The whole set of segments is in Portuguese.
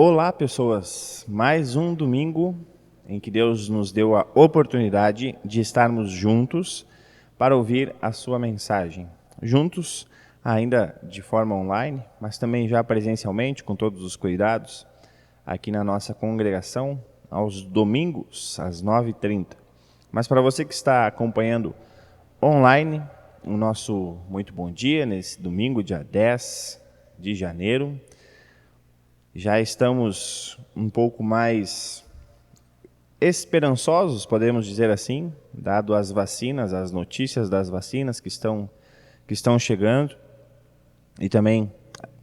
Olá, pessoas! Mais um domingo em que Deus nos deu a oportunidade de estarmos juntos para ouvir a sua mensagem. Juntos, ainda de forma online, mas também já presencialmente, com todos os cuidados, aqui na nossa congregação, aos domingos, às 9h30. Mas para você que está acompanhando online, o nosso muito bom dia, nesse domingo, dia 10 de janeiro. Já estamos um pouco mais esperançosos, podemos dizer assim, dado as vacinas, as notícias das vacinas que estão chegando. E também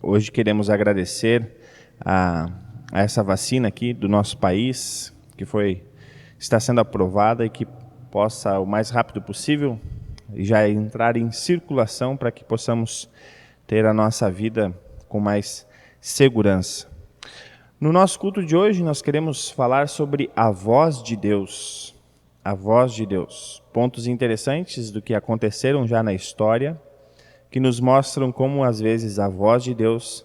hoje queremos agradecer a essa vacina aqui do nosso país, que está sendo aprovada e que possa, o mais rápido possível, já entrar em circulação para que possamos ter a nossa vida com mais segurança. No nosso culto de hoje, nós queremos falar sobre a voz de Deus. A voz de Deus. Pontos interessantes do que aconteceram já na história, que nos mostram como, às vezes, a voz de Deus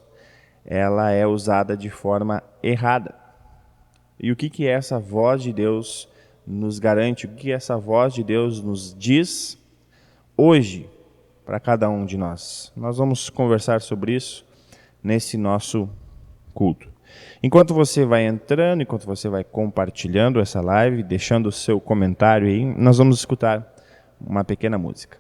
ela é usada de forma errada. E o que essa voz de Deus nos garante, o que essa voz de Deus nos diz hoje para cada um de nós. Nós vamos conversar sobre isso nesse nosso culto. Enquanto você vai entrando, enquanto você vai compartilhando essa live, deixando o seu comentário aí, nós vamos escutar uma pequena música.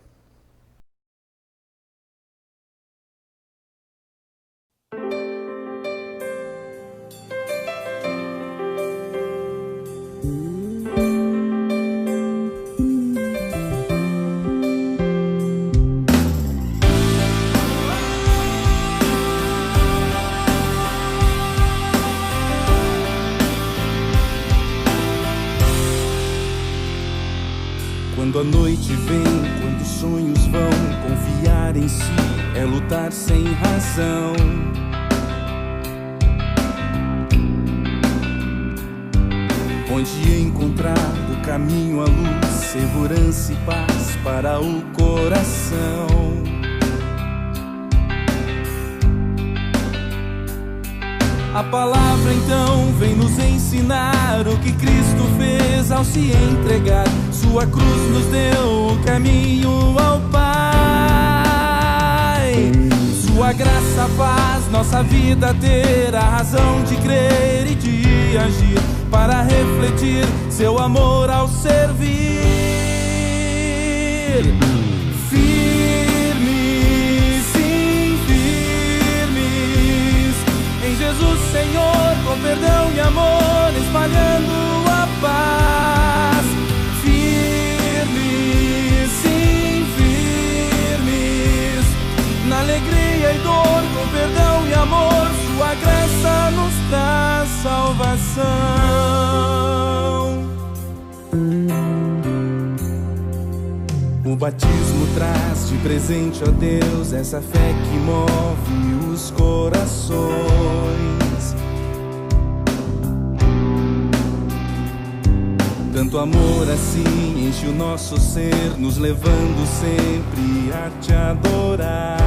Quando a noite vem, quando os sonhos vão, confiar em si é lutar sem razão. Onde encontrar do caminho a luz, segurança e paz para o coração. A palavra então vem nos ensinar o que Cristo fez ao se entregar. Sua cruz nos deu o caminho ao Pai. Sua graça faz nossa vida ter a razão de crer e de agir, para refletir seu amor ao servir. Firmes, sim, firmes em Jesus Senhor, com perdão e amor, espalhando a paz. Firmes, sim, firmes na alegria e dor, com perdão e amor, sua graça nos traz salvação. O batismo traz de presente, ó Deus, essa fé que move os corações. Tanto amor assim enche o nosso ser, nos levando sempre a te adorar.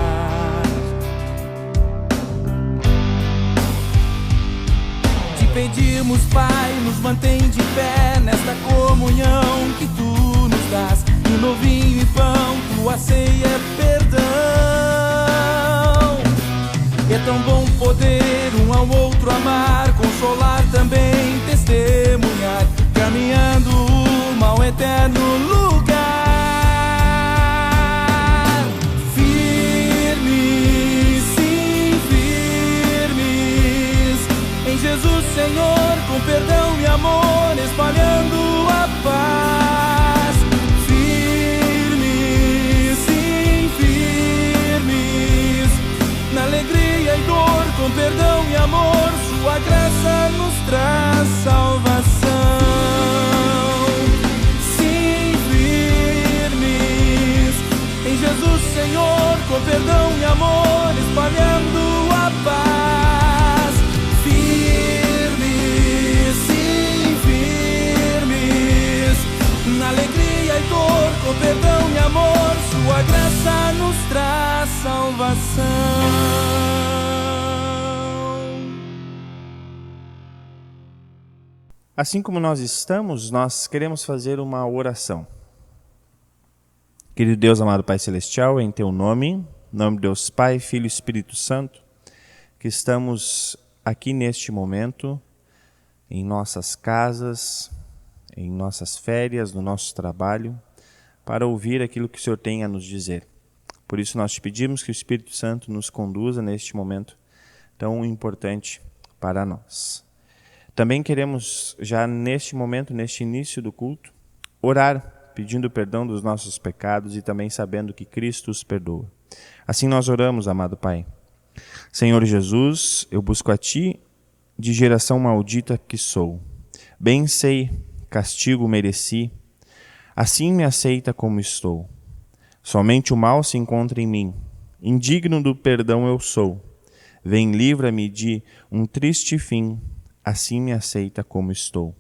Te pedimos, Pai, nos mantém de pé nesta comunhão que tu nos dás. No novinho e pão, tua ceia é perdão. É tão bom poder um ao outro amar, consolar também, testemunhar, caminhando rumo ao eterno lugar. Firmes, sim, firmes em Jesus Senhor, com perdão e amor, espalhando a paz. Firmes, sim, firmes na alegria e dor, com perdão e amor, sua graça nos traz salvação. Sim, firmes em Jesus Senhor, com perdão e amor, espalhando a paz. Firmes, sim, firmes na alegria e dor, com perdão e amor, sua graça nos traz salvação. Assim como nós estamos, nós queremos fazer uma oração. Querido Deus, amado Pai Celestial, em Teu nome, em nome de Deus Pai, Filho e Espírito Santo, que estamos aqui neste momento, em nossas casas, em nossas férias, no nosso trabalho, para ouvir aquilo que o Senhor tem a nos dizer. Por isso nós te pedimos que o Espírito Santo nos conduza neste momento tão importante para nós. Também queremos, já neste momento, neste início do culto, orar, pedindo perdão dos nossos pecados e também sabendo que Cristo os perdoa. Assim nós oramos, amado Pai. Senhor Jesus, eu busco a Ti, de geração maldita que sou. Bem sei, castigo mereci, assim me aceita como estou. Somente o mal se encontra em mim, indigno do perdão eu sou. Vem, livra-me de um triste fim, assim me aceita como estou.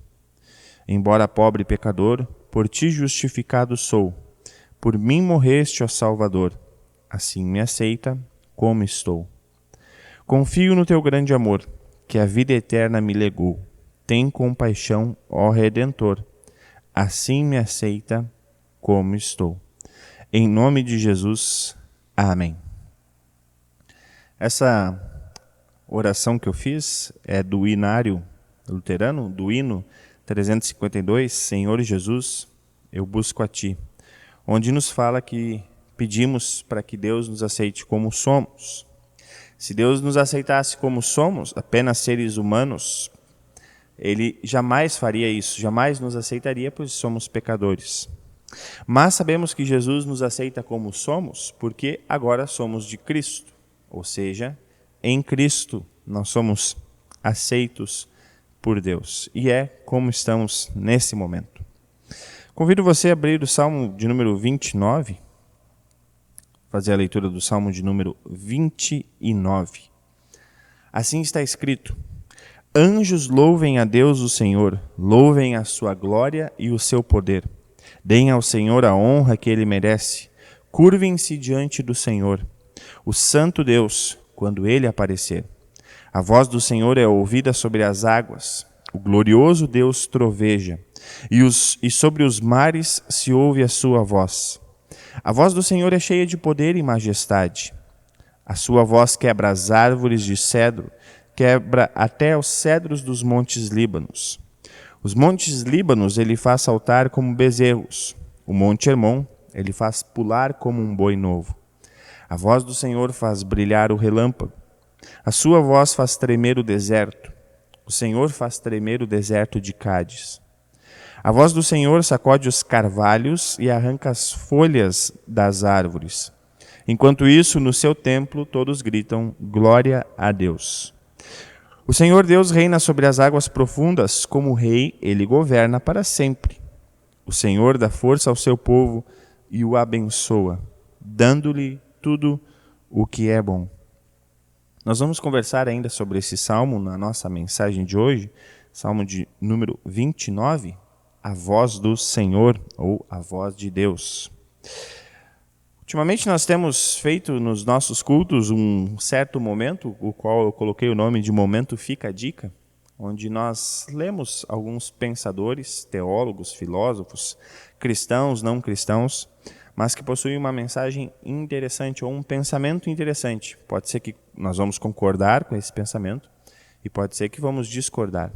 Embora pobre pecador, por Ti justificado sou. Por mim morreste, ó Salvador, assim me aceita como estou. Confio no Teu grande amor, que a vida eterna me legou. Tem compaixão, ó Redentor, assim me aceita como estou. Em nome de Jesus, amém. Essa oração que eu fiz é do hinário luterano, do hino 352, Senhor Jesus, eu busco a Ti, onde nos fala que pedimos para que Deus nos aceite como somos. Se Deus nos aceitasse como somos, apenas seres humanos, Ele jamais faria isso, jamais nos aceitaria, pois somos pecadores. Mas sabemos que Jesus nos aceita como somos, porque agora somos de Cristo, ou seja, em Cristo nós somos aceitos por Deus. E é como estamos nesse momento. Convido você a abrir o Salmo de número 29, fazer a leitura do Salmo de número 29. Assim está escrito: Anjos louvem a Deus o Senhor, louvem a sua glória e o seu poder. Deem ao Senhor a honra que Ele merece, curvem-se diante do Senhor, o Santo Deus, quando Ele aparecer. A voz do Senhor é ouvida sobre as águas, o glorioso Deus troveja, e sobre os mares se ouve a sua voz. A voz do Senhor é cheia de poder e majestade. A sua voz quebra as árvores de cedro, quebra até os cedros dos montes Líbanos. Os montes Líbanos ele faz saltar como bezerros. O monte Hermon ele faz pular como um boi novo. A voz do Senhor faz brilhar o relâmpago. A sua voz faz tremer o deserto. O Senhor faz tremer o deserto de Cádiz. A voz do Senhor sacode os carvalhos e arranca as folhas das árvores. Enquanto isso, no seu templo, todos gritam, glória a Deus. O Senhor Deus reina sobre as águas profundas, como rei, ele governa para sempre. O Senhor dá força ao seu povo e o abençoa, dando-lhe tudo o que é bom. Nós vamos conversar ainda sobre esse salmo na nossa mensagem de hoje, salmo de número 29, a voz do Senhor ou a voz de Deus. Ultimamente nós temos feito nos nossos cultos um certo momento, o qual eu coloquei o nome de Momento Fica a Dica, onde nós lemos alguns pensadores, teólogos, filósofos, cristãos, não cristãos, mas que possuem uma mensagem interessante ou um pensamento interessante. Pode ser que nós vamos concordar com esse pensamento e pode ser que vamos discordar.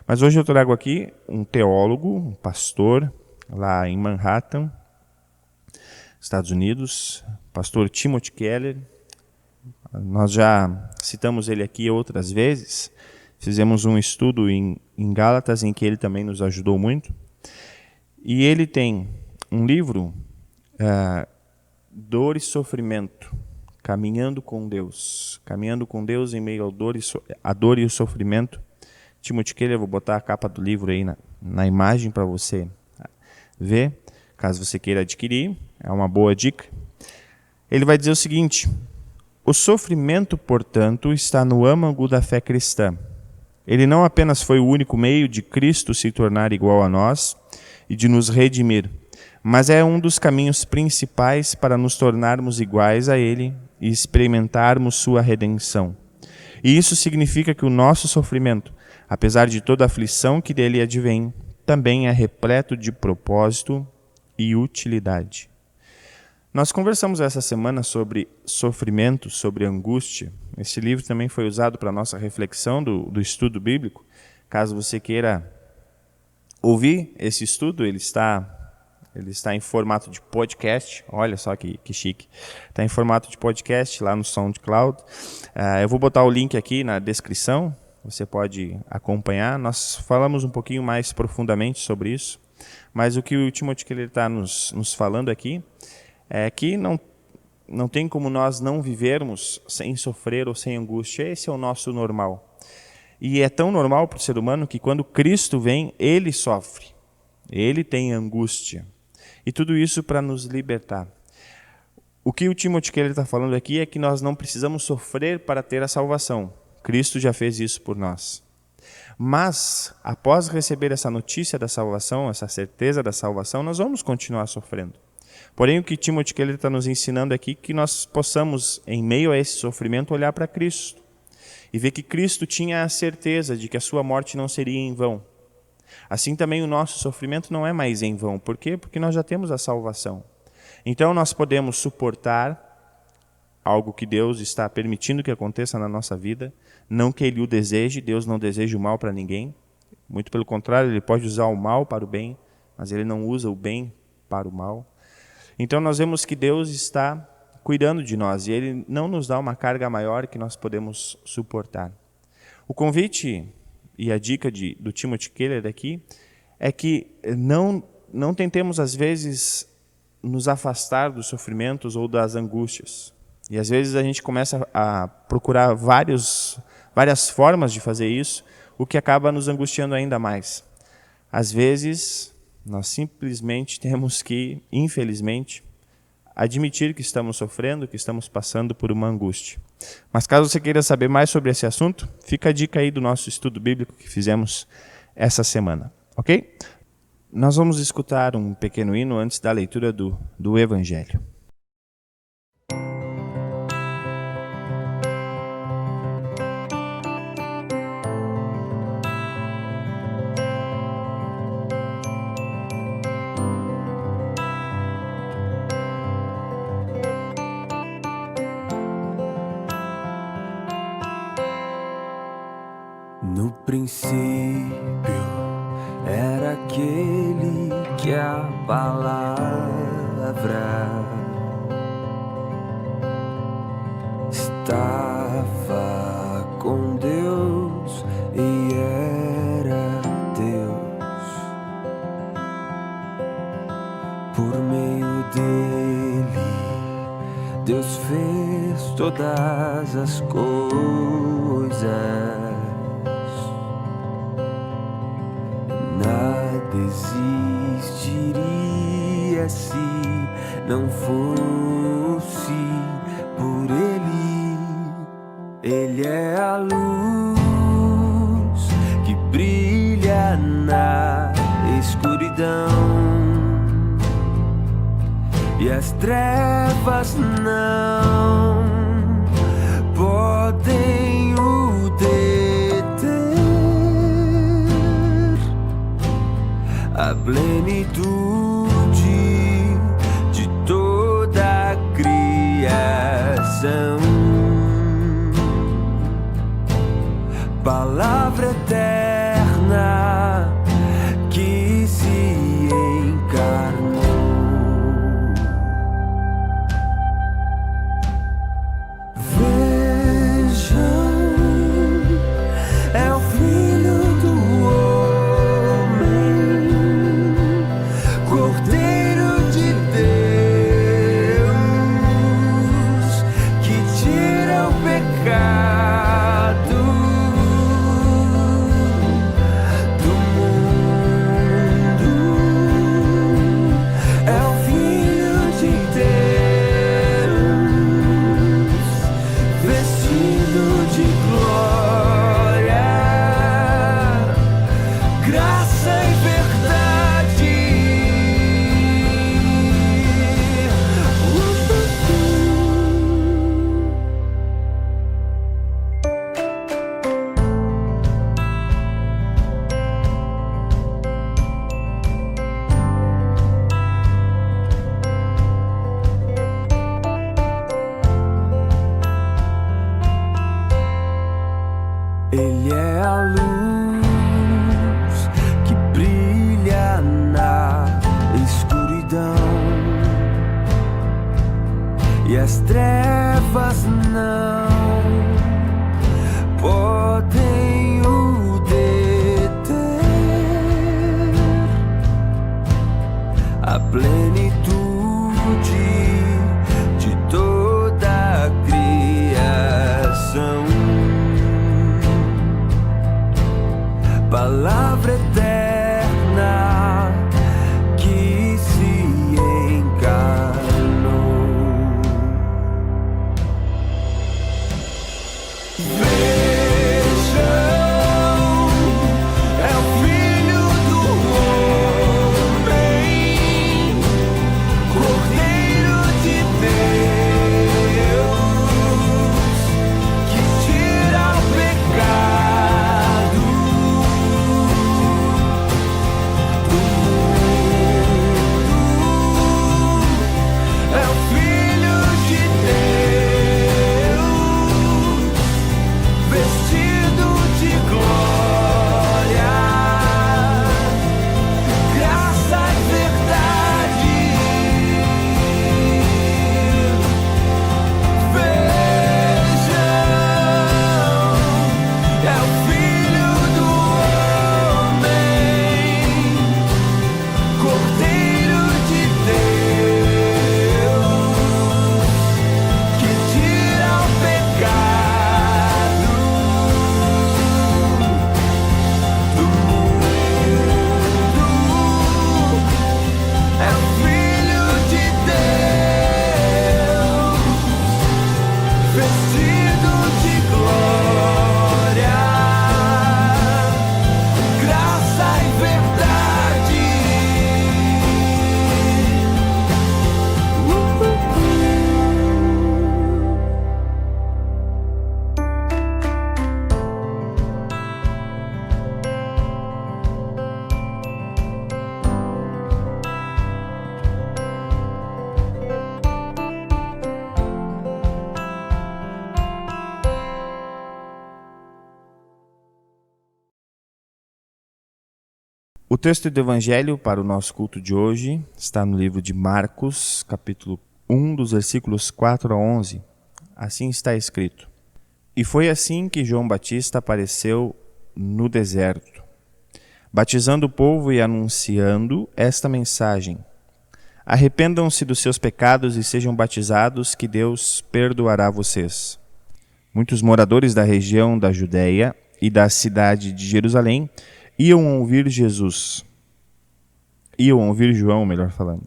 Mas hoje eu trago aqui um teólogo, um pastor, lá em Manhattan, Estados Unidos, pastor Timothy Keller. Nós já citamos ele aqui outras vezes, fizemos um estudo em Gálatas em que ele também nos ajudou muito. E ele tem um livro, Dor e Sofrimento, Caminhando com Deus em meio à dor e o sofrimento. Timothy Keller, eu vou botar a capa do livro aí na imagem para você ver, caso você queira adquirir, é uma boa dica. Ele vai dizer o seguinte: o sofrimento, portanto, está no âmago da fé cristã. Ele não apenas foi o único meio de Cristo se tornar igual a nós e de nos redimir, mas é um dos caminhos principais para nos tornarmos iguais a Ele e experimentarmos sua redenção. E isso significa que o nosso sofrimento, apesar de toda a aflição que dele advém, também é repleto de propósito e utilidade. Nós conversamos essa semana sobre sofrimento, sobre angústia. Esse livro também foi usado para a nossa reflexão do estudo bíblico. Caso você queira ouvir esse estudo, ele está em formato de podcast. Olha só que chique. Está em formato de podcast lá no SoundCloud. Eu vou botar o link aqui na descrição. Você pode acompanhar. Nós falamos um pouquinho mais profundamente sobre isso. Mas o que o Timothy Keller está nos falando aqui é que não tem como nós não vivermos sem sofrer ou sem angústia. Esse é o nosso normal. E é tão normal para o ser humano que quando Cristo vem, ele sofre. Ele tem angústia. E tudo isso para nos libertar. O que o Timothy Keller está falando aqui é que nós não precisamos sofrer para ter a salvação. Cristo já fez isso por nós. Mas, após receber essa notícia da salvação, essa certeza da salvação, nós vamos continuar sofrendo. Porém, o que Timothy Keller está nos ensinando aqui é que nós possamos, em meio a esse sofrimento, olhar para Cristo e ver que Cristo tinha a certeza de que a sua morte não seria em vão. Assim também o nosso sofrimento não é mais em vão. Por quê? Porque nós já temos a salvação. Então nós podemos suportar algo que Deus está permitindo que aconteça na nossa vida, não que Ele o deseje, Deus não deseja o mal para ninguém. Muito pelo contrário, Ele pode usar o mal para o bem, mas Ele não usa o bem para o mal. Então nós vemos que Deus está cuidando de nós e Ele não nos dá uma carga maior que nós podemos suportar. O convite e a dica do Timothy Keller aqui é que não tentemos às vezes nos afastar dos sofrimentos ou das angústias. E às vezes a gente começa a procurar várias formas de fazer isso, o que acaba nos angustiando ainda mais. Às vezes nós simplesmente temos que, infelizmente, admitir que estamos sofrendo, que estamos passando por uma angústia. Mas caso você queira saber mais sobre esse assunto, fica a dica aí do nosso estudo bíblico que fizemos essa semana, ok? Nós vamos escutar um pequeno hino antes da leitura do Evangelho. No princípio era aquele que a palavra estava com Deus e era Deus. Por meio dele, Deus fez todas as coisas. Nada existiria se não fosse por Ele. Ele é a luz que brilha na escuridão e as trevas não podem o deter. A plenitude de toda a criação, palavra eterna que se encarnou. Vejam, é o Filho do Cordeiro de Deus, que tira o pecado do mundo. É o Filho de Deus, vestido de glória, graça e verdade. trevas não podem o deter. A plenitude de toda a criação, palavra eterna que se encarnou. Vejam, é o Filho do Homem, Cordeiro de Deus, que tira o pecado do mundo. É o Filho de Deus, vestido de glória, graça e verdade. Vejam, é o Filho do Homem, Cordeiro de Deus, que tira o pecado do mundo. É o Filho de Deus, vestido de glória, graça e verdade. O texto do Evangelho para o nosso culto de hoje está no livro de Marcos, capítulo 1, dos versículos 4 a 11. Assim está escrito: E foi assim que João Batista apareceu no deserto, batizando o povo e anunciando esta mensagem: Arrependam-se dos seus pecados e sejam batizados, que Deus perdoará vocês. Muitos moradores da região da Judéia e da cidade de Jerusalém iam ouvir João, melhor falando.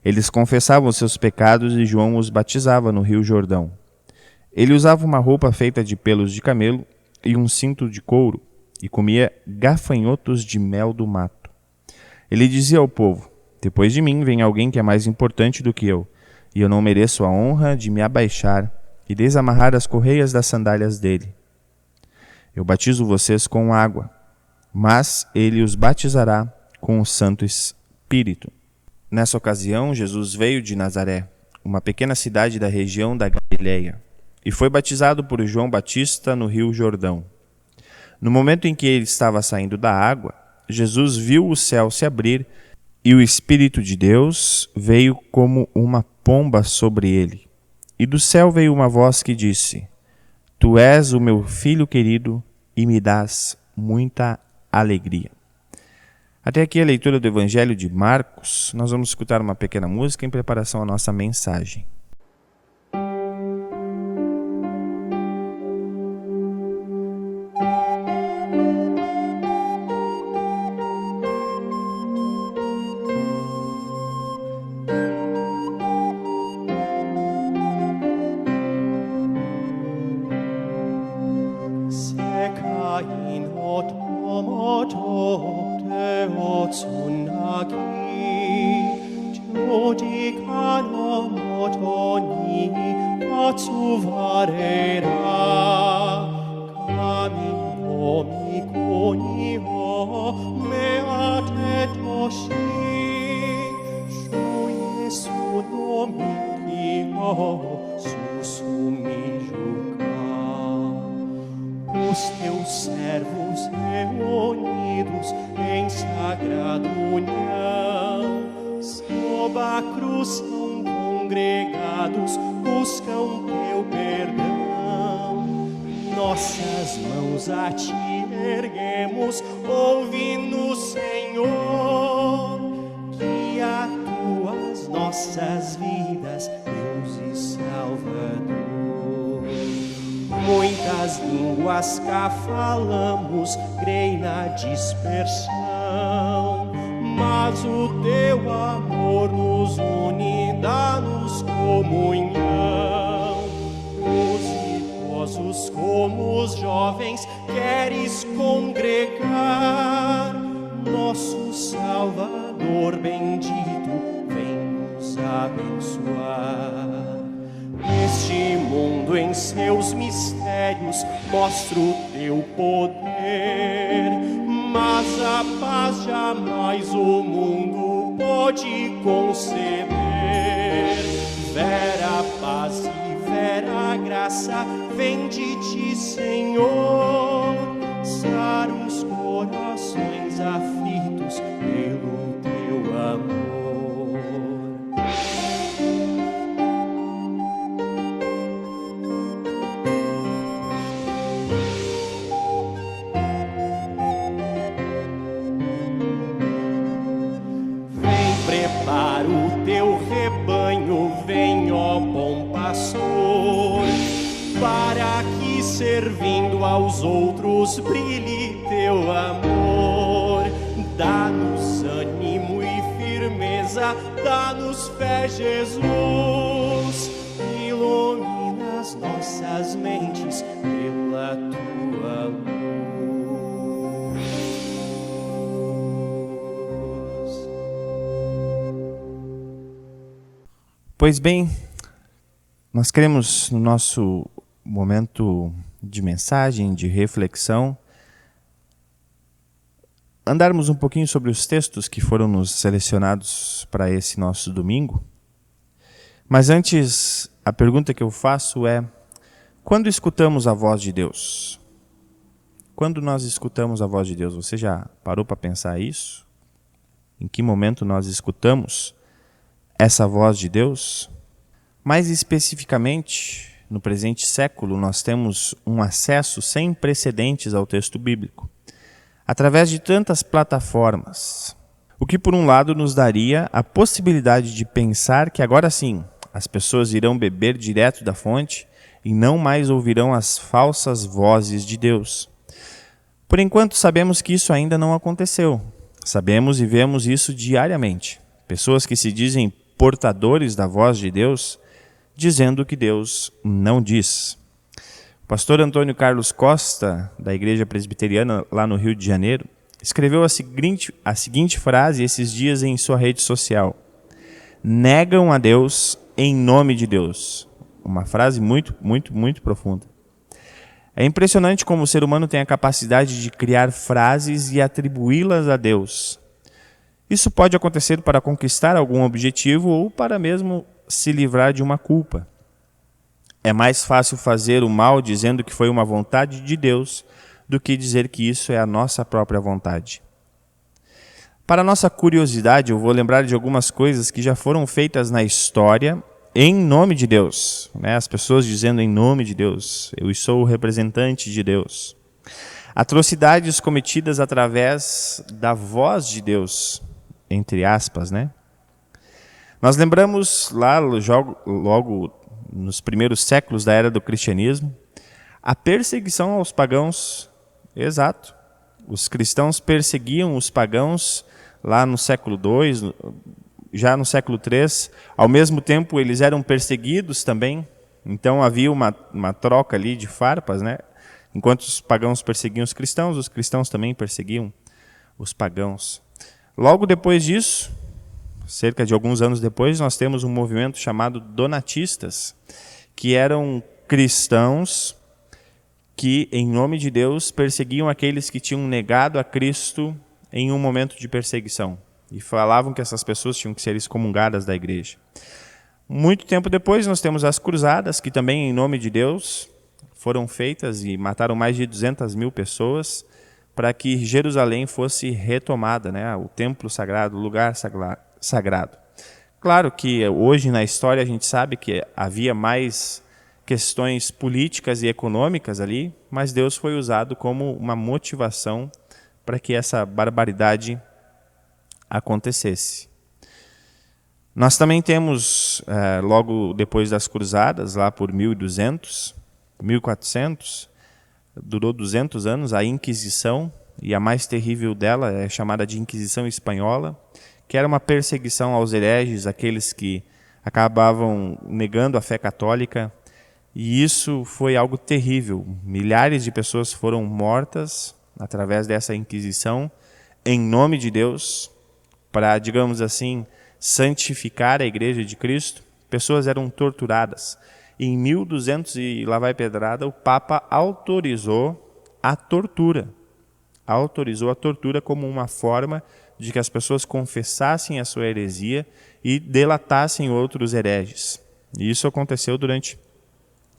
Eles confessavam seus pecados e João os batizava no Rio Jordão. Ele usava uma roupa feita de pelos de camelo e um cinto de couro e comia gafanhotos de mel do mato. Ele dizia ao povo: Depois de mim vem alguém que é mais importante do que eu, e eu não mereço a honra de me abaixar e desamarrar as correias das sandálias dele. Eu batizo vocês com água, mas ele os batizará com o Santo Espírito. Nessa ocasião, Jesus veio de Nazaré, uma pequena cidade da região da Galileia, e foi batizado por João Batista no Rio Jordão. No momento em que ele estava saindo da água, Jesus viu o céu se abrir e o Espírito de Deus veio como uma pomba sobre ele. E do céu veio uma voz que disse: Tu és o meu filho querido e me dás muita alegria. Até aqui a leitura do Evangelho de Marcos. Nós vamos escutar uma pequena música em preparação à nossa mensagem. Os teus servos reunidos em sagrada união, sob a cruz são congregados congregados buscam teu perdão. Nossas mãos a ti erguemos, ouve-nos, Senhor. Guia tuas nossas vidas, Deus e Salvador. Muitas línguas cá falamos, creio na dispersão, mas o teu amor nos une, dá-nos comunhão. Os idosos como os jovens queres congregar, nosso Salvador bendito vem nos abençoar. Neste mundo em seus mistérios mostra o teu poder, mas a paz jamais o mundo pode conceder. Vera paz e vera graça vem de ti, Senhor, sara os corações aflitos pelo teu amor. Prepara o teu rebanho, vem, ó bom pastor, para que servindo aos outros brilhe teu amor. Dá-nos ânimo e firmeza, dá-nos fé, Jesus, ilumina as nossas mentes pela tua luz. Pois bem, nós queremos, no nosso momento de mensagem, de reflexão, andarmos um pouquinho sobre os textos que foram nos selecionados para esse nosso domingo. Mas antes, a pergunta que eu faço é: quando escutamos a voz de Deus? Quando nós escutamos a voz de Deus, você já parou para pensar isso? Em que momento nós escutamos essa voz de Deus? Mais especificamente, no presente século, nós temos um acesso sem precedentes ao texto bíblico, através de tantas plataformas, o que por um lado nos daria a possibilidade de pensar que agora sim, as pessoas irão beber direto da fonte e não mais ouvirão as falsas vozes de Deus. Por enquanto, sabemos que isso ainda não aconteceu. Sabemos e vemos isso diariamente. Pessoas que se dizem portadores da voz de Deus, dizendo o que Deus não diz. O pastor Antônio Carlos Costa, da Igreja Presbiteriana lá no Rio de Janeiro, escreveu a seguinte frase esses dias em sua rede social: negam a Deus em nome de Deus. Uma frase muito, muito, muito profunda. É impressionante como o ser humano tem a capacidade de criar frases e atribuí-las a Deus. Isso pode acontecer para conquistar algum objetivo ou para mesmo se livrar de uma culpa. É mais fácil fazer o mal dizendo que foi uma vontade de Deus do que dizer que isso é a nossa própria vontade. Para nossa curiosidade, eu vou lembrar de algumas coisas que já foram feitas na história em nome de Deus. As pessoas dizendo em nome de Deus, eu sou o representante de Deus. Atrocidades cometidas através da voz de Deus, entre aspas, né? Nós lembramos lá, logo nos primeiros séculos da era do cristianismo, a perseguição aos pagãos. Exato. Os cristãos perseguiam os pagãos lá no século II, já no século III. Ao mesmo tempo, eles eram perseguidos também. Então, havia uma troca ali de farpas, né? Enquanto os pagãos perseguiam os cristãos também perseguiam os pagãos. Logo depois disso, cerca de alguns anos depois, nós temos um movimento chamado Donatistas, que eram cristãos que, em nome de Deus, perseguiam aqueles que tinham negado a Cristo em um momento de perseguição. E falavam que essas pessoas tinham que ser excomungadas da igreja. Muito tempo depois, nós temos as cruzadas, que também, em nome de Deus, foram feitas e mataram mais de 200 mil pessoas, para que Jerusalém fosse retomada, né? O templo sagrado, o lugar sagrado. Claro que hoje na história a gente sabe que havia mais questões políticas e econômicas ali, mas Deus foi usado como uma motivação para que essa barbaridade acontecesse. Nós também temos, logo depois das cruzadas, lá por 1200, 1400, durou 200 anos, a Inquisição, e a mais terrível dela é chamada de Inquisição Espanhola, que era uma perseguição aos hereges, aqueles que acabavam negando a fé católica, e isso foi algo terrível. Milhares de pessoas foram mortas através dessa Inquisição, em nome de Deus, para, digamos assim, santificar a Igreja de Cristo. Pessoas eram torturadas. Em 1200 e lá vai pedrada, o Papa autorizou a tortura. Autorizou a tortura como uma forma de que as pessoas confessassem a sua heresia e delatassem outros hereges. E isso aconteceu durante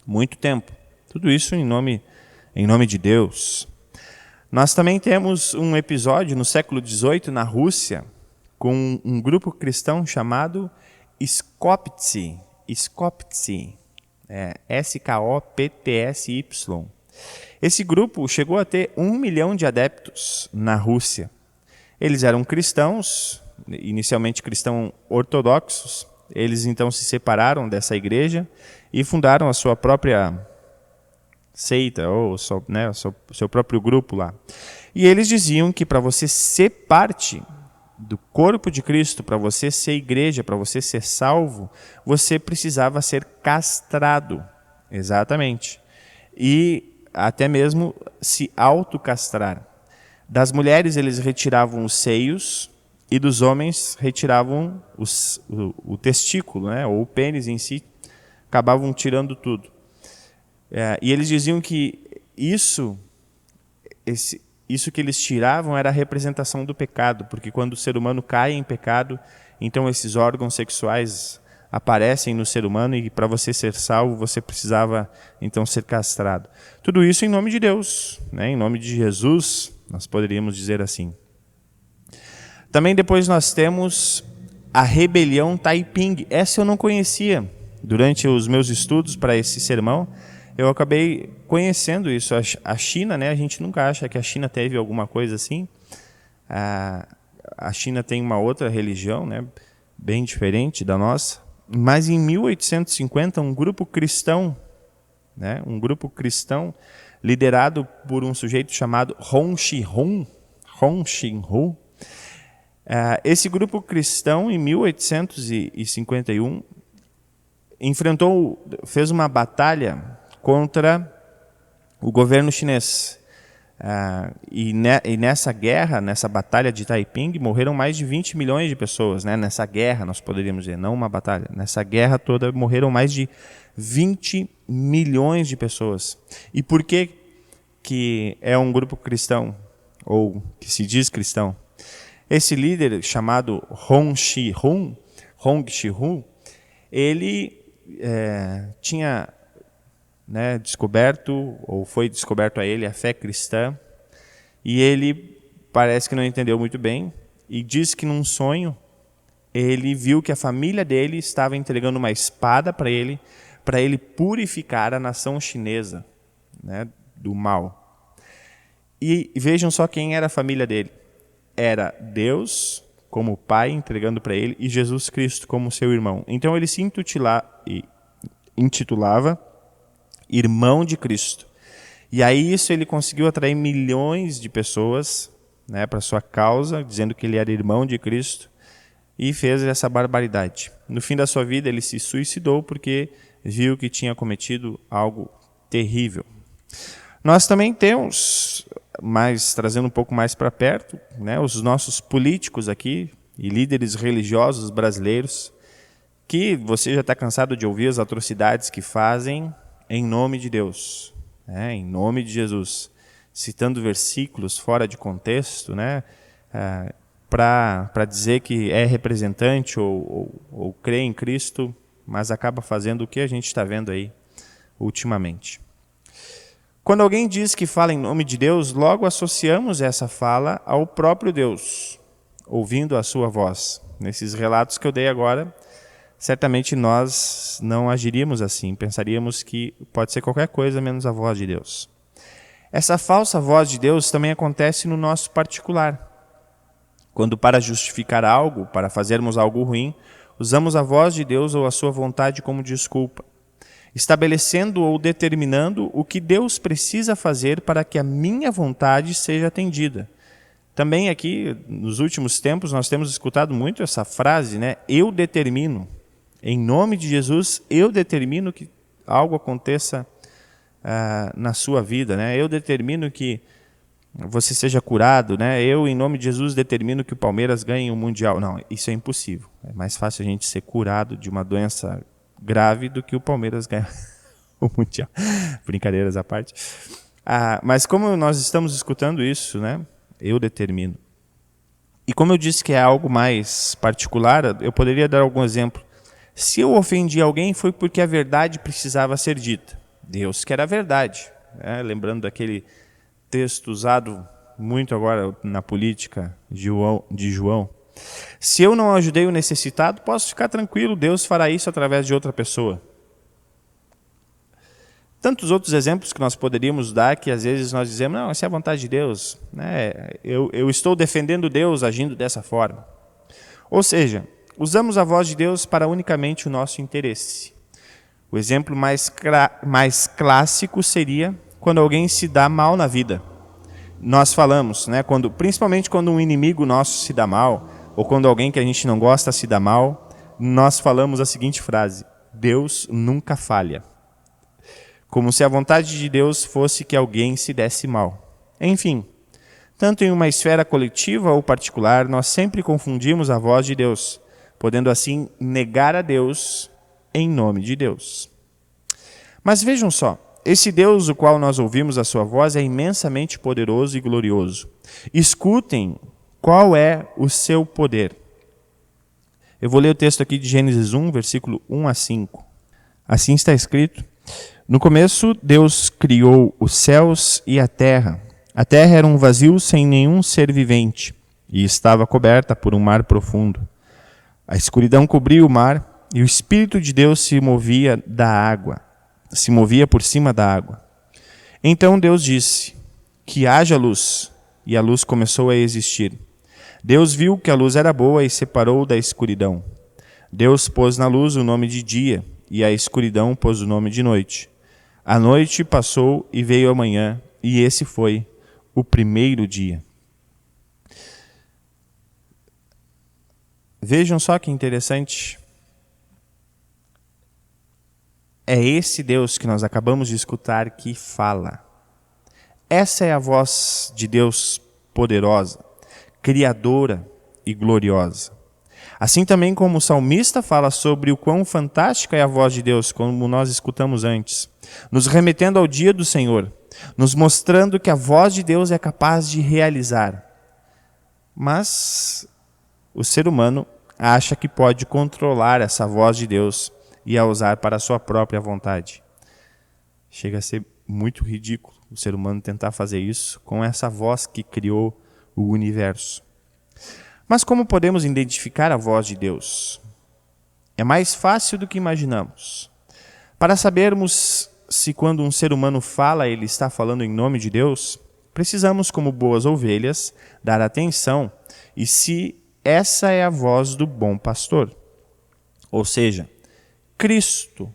muito tempo. Tudo isso em nome de Deus. Nós também temos um episódio no século XVIII, na Rússia, com um grupo cristão chamado Skoptsi. Skoptsi. S-K-O-P-T-S-Y. Esse grupo chegou a ter 1 milhão de adeptos na Rússia. Eles eram cristãos, inicialmente cristãos ortodoxos. Eles então se separaram dessa igreja e fundaram a sua própria seita, ou seu próprio grupo lá. E eles diziam que para você ser parte do corpo de Cristo, para você ser igreja, para você ser salvo, você precisava ser castrado. Exatamente. E até mesmo se autocastrar. Das mulheres eles retiravam os seios e dos homens retiravam o testículo, né, ou o pênis em si, acabavam tirando tudo. E eles diziam que isso que eles tiravam era a representação do pecado, porque quando o ser humano cai em pecado, então esses órgãos sexuais aparecem no ser humano e para você ser salvo, você precisava então ser castrado. Tudo isso em nome de Deus, né? Em nome de Jesus, nós poderíamos dizer assim. Também depois nós temos a rebelião Taiping. Essa eu não conhecia. Durante os meus estudos para esse sermão, eu acabei conhecendo isso. A China, né? A gente nunca acha que a China teve alguma coisa assim. A China tem uma outra religião, né? Bem diferente da nossa. Mas em 1850, um grupo cristão, né? Um grupo cristão liderado por um sujeito chamado Hong Xinhu. Esse grupo cristão, em 1851, fez uma batalha contra o governo chinês. E nessa guerra, nessa batalha de Taiping, morreram mais de 20 milhões de pessoas. Né? Nessa guerra, nós poderíamos dizer, não uma batalha. Nessa guerra toda, morreram mais de 20 milhões de pessoas. E por que é um grupo cristão, ou que se diz cristão? Esse líder, chamado Hong Xinhu, ele tinha descoberto, ou foi descoberto a ele, a fé cristã, e ele parece que não entendeu muito bem, e diz que num sonho ele viu que a família dele estava entregando uma espada para ele purificar a nação chinesa, né, do mal. E vejam só quem era a família dele. Era Deus como pai entregando para ele e Jesus Cristo como seu irmão. Então ele se intitulava Irmão de Cristo. E aí isso ele conseguiu atrair milhões de pessoas, né, para sua causa, dizendo que ele era irmão de Cristo, e fez essa barbaridade. No fim da sua vida ele se suicidou porque viu que tinha cometido algo terrível. Nós também temos, trazendo um pouco mais para perto, né, os nossos políticos aqui e líderes religiosos brasileiros, que você já está cansado de ouvir as atrocidades que fazem em nome de Deus, né, em nome de Jesus, citando versículos fora de contexto, né, para dizer que é representante ou crê em Cristo, mas acaba fazendo o que a gente está vendo aí ultimamente. Quando alguém diz que fala em nome de Deus, logo associamos essa fala ao próprio Deus, ouvindo a sua voz. Nesses relatos que eu dei agora, certamente nós não agiríamos assim, pensaríamos que pode ser qualquer coisa menos a voz de Deus. Essa falsa voz de Deus também acontece no nosso particular. Quando para justificar algo, para fazermos algo ruim, usamos a voz de Deus ou a sua vontade como desculpa, estabelecendo ou determinando o que Deus precisa fazer para que a minha vontade seja atendida. Também aqui, nos últimos tempos, nós temos escutado muito essa frase, né? Eu determino. Em nome de Jesus, eu determino que algo aconteça na sua vida, né? Eu determino que você seja curado, né? Eu, em nome de Jesus, determino que o Palmeiras ganhe o Mundial. Não, isso é impossível. É mais fácil a gente ser curado de uma doença grave do que o Palmeiras ganhar o Mundial. Brincadeiras à parte. Mas como nós estamos escutando isso, né? Eu determino. E como eu disse que é algo mais particular, eu poderia dar algum exemplo. Se eu ofendi alguém, foi porque a verdade precisava ser dita. Deus quer a verdade. Lembrando daquele texto usado muito agora na política de João. Se eu não ajudei o necessitado, posso ficar tranquilo, Deus fará isso através de outra pessoa. Tantos outros exemplos que nós poderíamos dar que às vezes nós dizemos, não, essa é a vontade de Deus. Eu estou defendendo Deus agindo dessa forma. Ou seja, usamos a voz de Deus para unicamente o nosso interesse. O exemplo mais clássico seria quando alguém se dá mal na vida. Nós falamos, né, principalmente quando um inimigo nosso se dá mal, ou quando alguém que a gente não gosta se dá mal, nós falamos a seguinte frase: Deus nunca falha. Como se a vontade de Deus fosse que alguém se desse mal. Enfim, tanto em uma esfera coletiva ou particular, nós sempre confundimos a voz de Deus, podendo assim negar a Deus em nome de Deus. Mas vejam só, esse Deus, o qual nós ouvimos a sua voz, é imensamente poderoso e glorioso. Escutem qual é o seu poder. Eu vou ler o texto aqui de Gênesis 1, versículo 1 a 5. Assim está escrito: no começo, Deus criou os céus e a terra. A terra era um vazio sem nenhum ser vivente, e estava coberta por um mar profundo. A escuridão cobria o mar, e o Espírito de Deus se movia por cima da água. Então Deus disse: que haja luz, e a luz começou a existir. Deus viu que a luz era boa e separou da escuridão. Deus pôs na luz o nome de dia, e a escuridão pôs o nome de noite. A noite passou e veio a manhã, e esse foi o primeiro dia. Vejam só que interessante. É esse Deus que nós acabamos de escutar que fala. Essa é a voz de Deus poderosa, criadora e gloriosa. Assim também como o salmista fala sobre o quão fantástica é a voz de Deus, como nós escutamos antes, nos remetendo ao dia do Senhor, nos mostrando que a voz de Deus é capaz de realizar. Mas o ser humano acha que pode controlar essa voz de Deus e a usar para a sua própria vontade. Chega a ser muito ridículo o ser humano tentar fazer isso com essa voz que criou o universo. Mas como podemos identificar a voz de Deus? É mais fácil do que imaginamos. Para sabermos se quando um ser humano fala, ele está falando em nome de Deus, precisamos, como boas ovelhas, dar atenção e se essa é a voz do bom pastor. Ou seja, Cristo.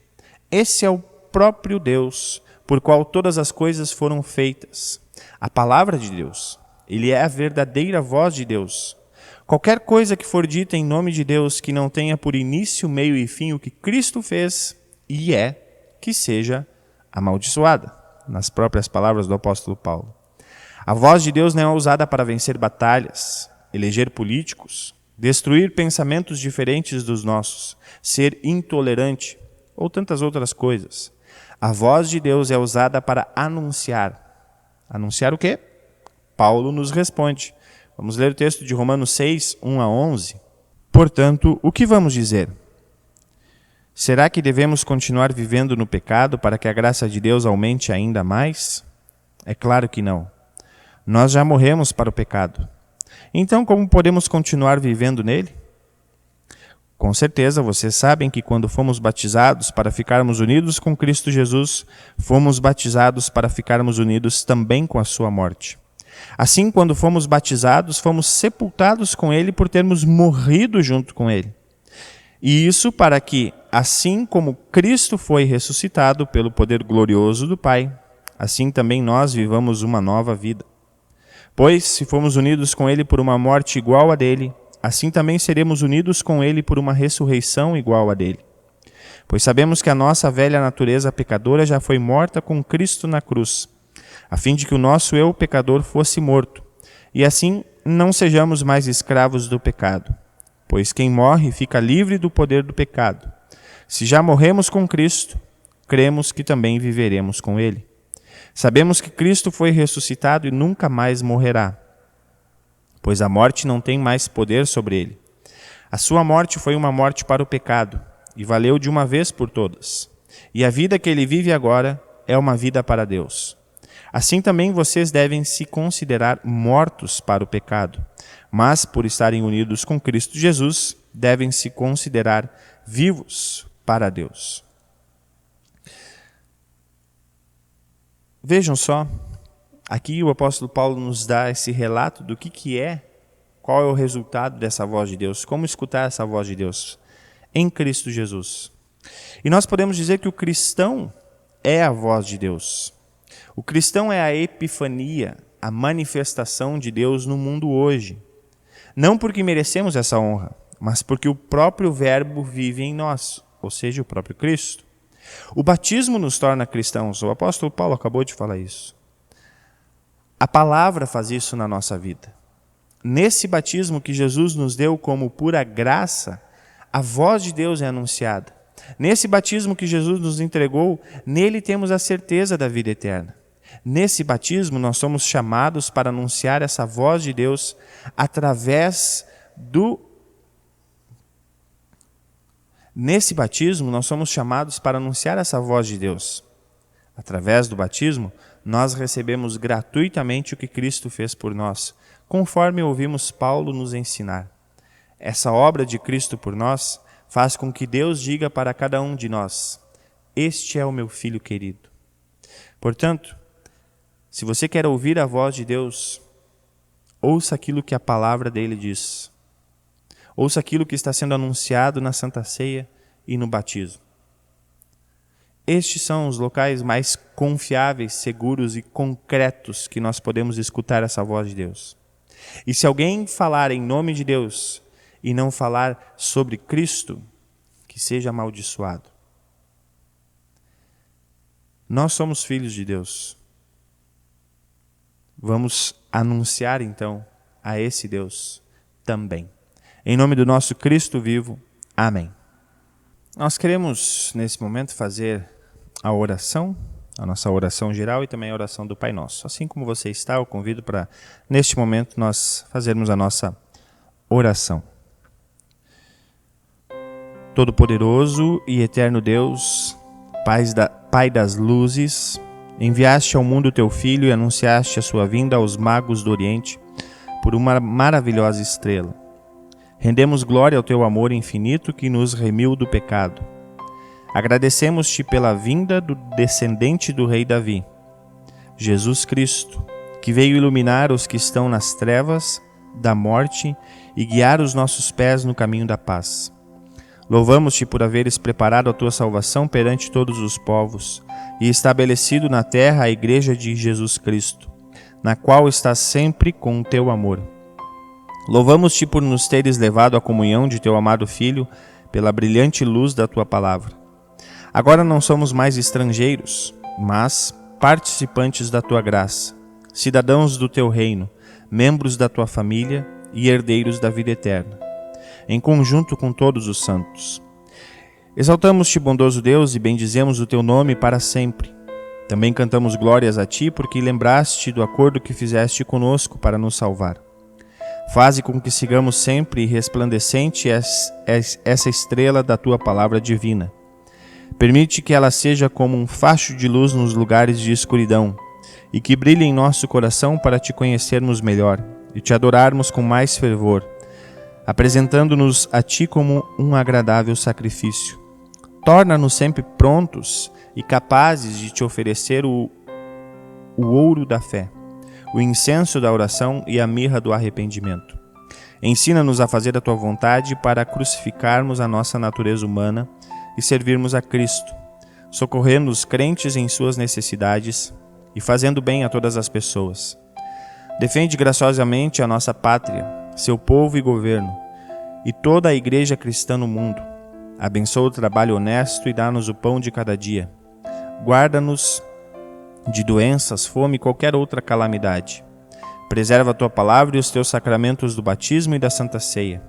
Esse é o próprio Deus, por qual todas as coisas foram feitas. A palavra de Deus. Ele é a verdadeira voz de Deus. Qualquer coisa que for dita em nome de Deus que não tenha por início, meio e fim o que Cristo fez, e que seja amaldiçoada, nas próprias palavras do apóstolo Paulo. A voz de Deus não é usada para vencer batalhas, eleger políticos, destruir pensamentos diferentes dos nossos, ser intolerante ou tantas outras coisas. A voz de Deus é usada para anunciar. Anunciar o quê? Paulo nos responde. Vamos ler o texto de Romanos 6, 1 a 11. Portanto, o que vamos dizer? Será que devemos continuar vivendo no pecado para que a graça de Deus aumente ainda mais? É claro que não. Nós já morremos para o pecado. Então, como podemos continuar vivendo nele? Com certeza vocês sabem que quando fomos batizados para ficarmos unidos com Cristo Jesus, fomos batizados para ficarmos unidos também com a sua morte. Assim, quando fomos batizados, fomos sepultados com ele por termos morrido junto com ele. E isso para que, assim como Cristo foi ressuscitado pelo poder glorioso do Pai, assim também nós vivamos uma nova vida. Pois, se fomos unidos com ele por uma morte igual à dele, assim também seremos unidos com ele por uma ressurreição igual à dele. Pois sabemos que a nossa velha natureza pecadora já foi morta com Cristo na cruz, a fim de que o nosso eu pecador fosse morto, e assim não sejamos mais escravos do pecado. Pois quem morre fica livre do poder do pecado. Se já morremos com Cristo, cremos que também viveremos com ele. Sabemos que Cristo foi ressuscitado e nunca mais morrerá, pois a morte não tem mais poder sobre ele. A sua morte foi uma morte para o pecado, e valeu de uma vez por todas. E a vida que ele vive agora é uma vida para Deus. Assim também vocês devem se considerar mortos para o pecado, mas por estarem unidos com Cristo Jesus, devem se considerar vivos para Deus. Vejam só, aqui o apóstolo Paulo nos dá esse relato do que é, qual é o resultado dessa voz de Deus, como escutar essa voz de Deus em Cristo Jesus. E nós podemos dizer que o cristão é a voz de Deus. O cristão é a epifania, a manifestação de Deus no mundo hoje. Não porque merecemos essa honra, mas porque o próprio Verbo vive em nós, ou seja, o próprio Cristo. O batismo nos torna cristãos. O apóstolo Paulo acabou de falar isso. A palavra faz isso na nossa vida. Nesse batismo que Jesus nos deu como pura graça, a voz de Deus é anunciada. Nesse batismo que Jesus nos entregou, nele temos a certeza da vida eterna. Nesse batismo nós somos chamados para anunciar essa voz de Deus através do... Nesse batismo nós somos chamados para anunciar essa voz de Deus. Através do batismo, nós recebemos gratuitamente o que Cristo fez por nós, conforme ouvimos Paulo nos ensinar. Essa obra de Cristo por nós faz com que Deus diga para cada um de nós: este é o meu filho querido. Portanto, se você quer ouvir a voz de Deus, ouça aquilo que a palavra dele diz. Ouça aquilo que está sendo anunciado na Santa Ceia e no batismo. Estes são os locais mais confiáveis, seguros e concretos que nós podemos escutar essa voz de Deus. E se alguém falar em nome de Deus e não falar sobre Cristo, que seja amaldiçoado. Nós somos filhos de Deus. Vamos anunciar então a esse Deus também. Em nome do nosso Cristo vivo. Amém. Nós queremos, nesse momento, fazer a oração, a nossa oração geral e também a oração do Pai Nosso. Assim como você está, eu convido para, neste momento, nós fazermos a nossa oração. Todo-Poderoso e Eterno Deus, Pai das luzes, enviaste ao mundo teu Filho e anunciaste a sua vinda aos magos do Oriente por uma maravilhosa estrela. Rendemos glória ao teu amor infinito que nos remiu do pecado. Agradecemos-te pela vinda do descendente do rei Davi, Jesus Cristo, que veio iluminar os que estão nas trevas da morte e guiar os nossos pés no caminho da paz. Louvamos-te por haveres preparado a tua salvação perante todos os povos e estabelecido na terra a igreja de Jesus Cristo, na qual estás sempre com o teu amor. Louvamos-te por nos teres levado à comunhão de teu amado Filho pela brilhante luz da tua palavra. Agora não somos mais estrangeiros, mas participantes da tua graça, cidadãos do teu reino, membros da tua família e herdeiros da vida eterna, em conjunto com todos os santos. Exaltamos-te, bondoso Deus, e bendizemos o teu nome para sempre. Também cantamos glórias a ti, porque lembraste do acordo que fizeste conosco para nos salvar. Faze com que sigamos sempre resplandecente essa estrela da tua palavra divina. Permite que ela seja como um facho de luz nos lugares de escuridão e que brilhe em nosso coração para te conhecermos melhor e te adorarmos com mais fervor. apresentando-nos a Ti como um agradável sacrifício. Torna-nos sempre prontos e capazes de Te oferecer o ouro da fé, o incenso da oração e a mirra do arrependimento. Ensina-nos a fazer a Tua vontade para crucificarmos a nossa natureza humana e servirmos a Cristo, socorrendo os crentes em suas necessidades e fazendo bem a todas as pessoas. Defende graciosamente a nossa pátria, seu povo e governo, e toda a igreja cristã no mundo. Abençoa o trabalho honesto e dá-nos o pão de cada dia. Guarda-nos de doenças, fome e qualquer outra calamidade. Preserva a Tua palavra e os Teus sacramentos do batismo e da Santa Ceia.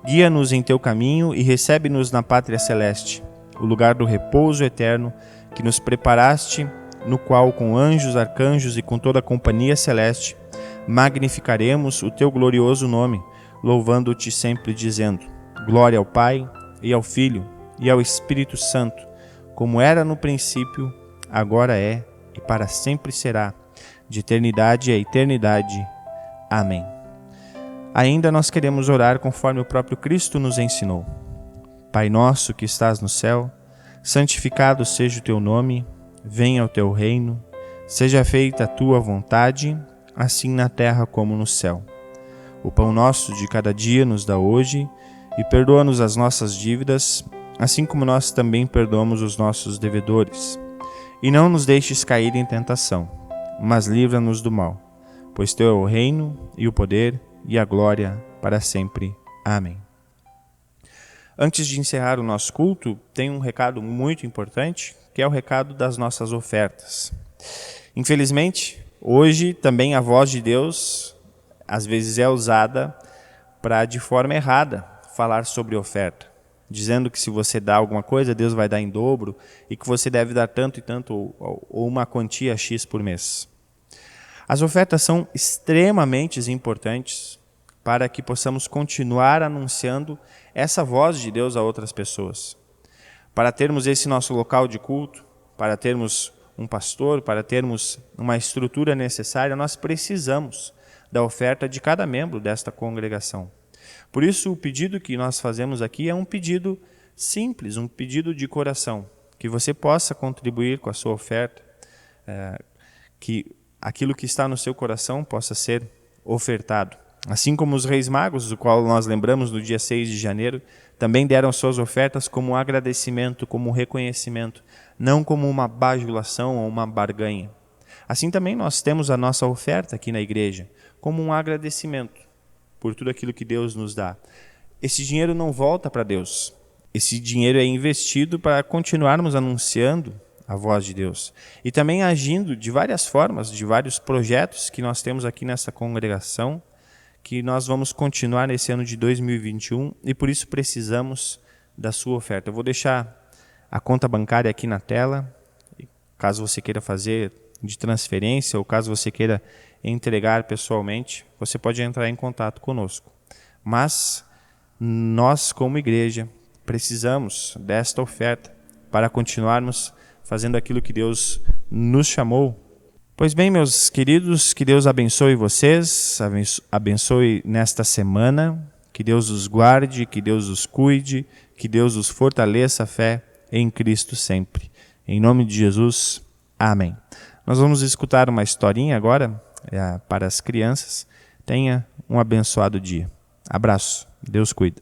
Guia-nos em Teu caminho e recebe-nos na pátria celeste, o lugar do repouso eterno que nos preparaste, no qual com anjos, arcanjos e com toda a companhia celeste magnificaremos o Teu glorioso nome, louvando-Te sempre, dizendo: glória ao Pai, e ao Filho, e ao Espírito Santo, como era no princípio, agora é, e para sempre será, de eternidade a eternidade. Amém. Ainda nós queremos orar conforme o próprio Cristo nos ensinou. Pai nosso que estás no céu, santificado seja o Teu nome, venha o Teu reino, seja feita a Tua vontade, assim na terra como no céu. O pão nosso de cada dia nos dá hoje, e perdoa-nos as nossas dívidas, assim como nós também perdoamos os nossos devedores. E não nos deixes cair em tentação, mas livra-nos do mal, pois Teu é o reino, e o poder, e a glória, para sempre. Amém. Antes de encerrar o nosso culto, tem um recado muito importante, que é o recado das nossas ofertas. Infelizmente, hoje também a voz de Deus, às vezes é usada para, de forma errada, falar sobre oferta, dizendo que se você dá alguma coisa, Deus vai dar em dobro e que você deve dar tanto e tanto ou uma quantia X por mês. As ofertas são extremamente importantes para que possamos continuar anunciando essa voz de Deus a outras pessoas. Para termos esse nosso local de culto, para termos um pastor, para termos uma estrutura necessária, nós precisamos da oferta de cada membro desta congregação. Por isso, o pedido que nós fazemos aqui é um pedido simples, um pedido de coração, que você possa contribuir com a sua oferta, que aquilo que está no seu coração possa ser ofertado. Assim como os Reis Magos, do qual nós lembramos no dia 6 de janeiro, também deram suas ofertas como um agradecimento, como um reconhecimento, não como uma bajulação ou uma barganha. Assim também nós temos a nossa oferta aqui na igreja, como um agradecimento por tudo aquilo que Deus nos dá. Esse dinheiro não volta para Deus. Esse dinheiro é investido para continuarmos anunciando a voz de Deus. E também agindo de várias formas, de vários projetos que nós temos aqui nessa congregação, que nós vamos continuar nesse ano de 2021 e por isso precisamos da sua oferta. Eu vou deixar a conta bancária aqui na tela, caso você queira fazer de transferência ou caso você queira entregar pessoalmente, você pode entrar em contato conosco. Mas nós, como igreja, precisamos desta oferta para continuarmos fazendo aquilo que Deus nos chamou. Pois bem, meus queridos, que Deus abençoe vocês, abençoe nesta semana, que Deus os guarde, que Deus os cuide, que Deus os fortaleça a fé em Cristo sempre. Em nome de Jesus, amém. Nós vamos escutar uma historinha agora para as crianças. Tenha um abençoado dia. Abraço. Deus cuida.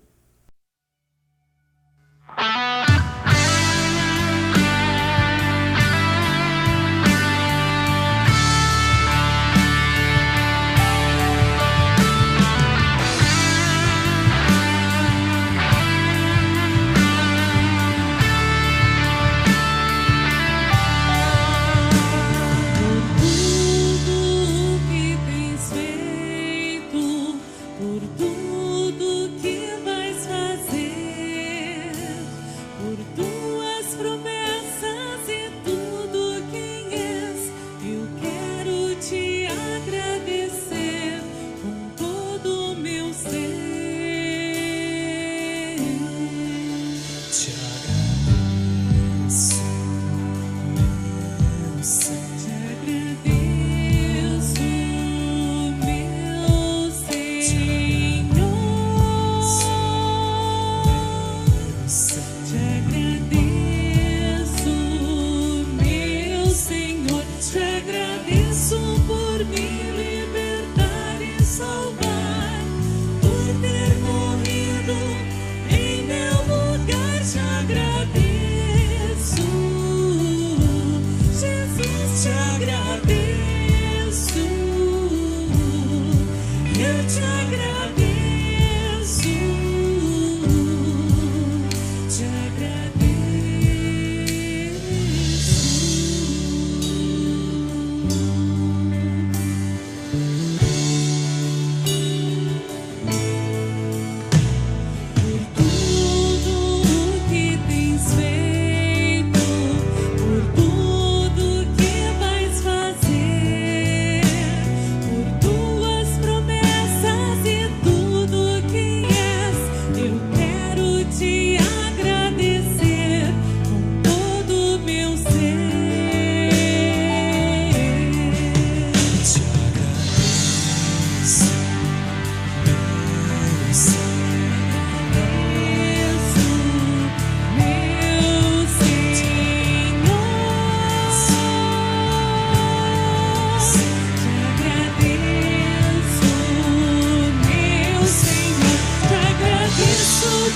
Por tudo que vai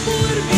por mim.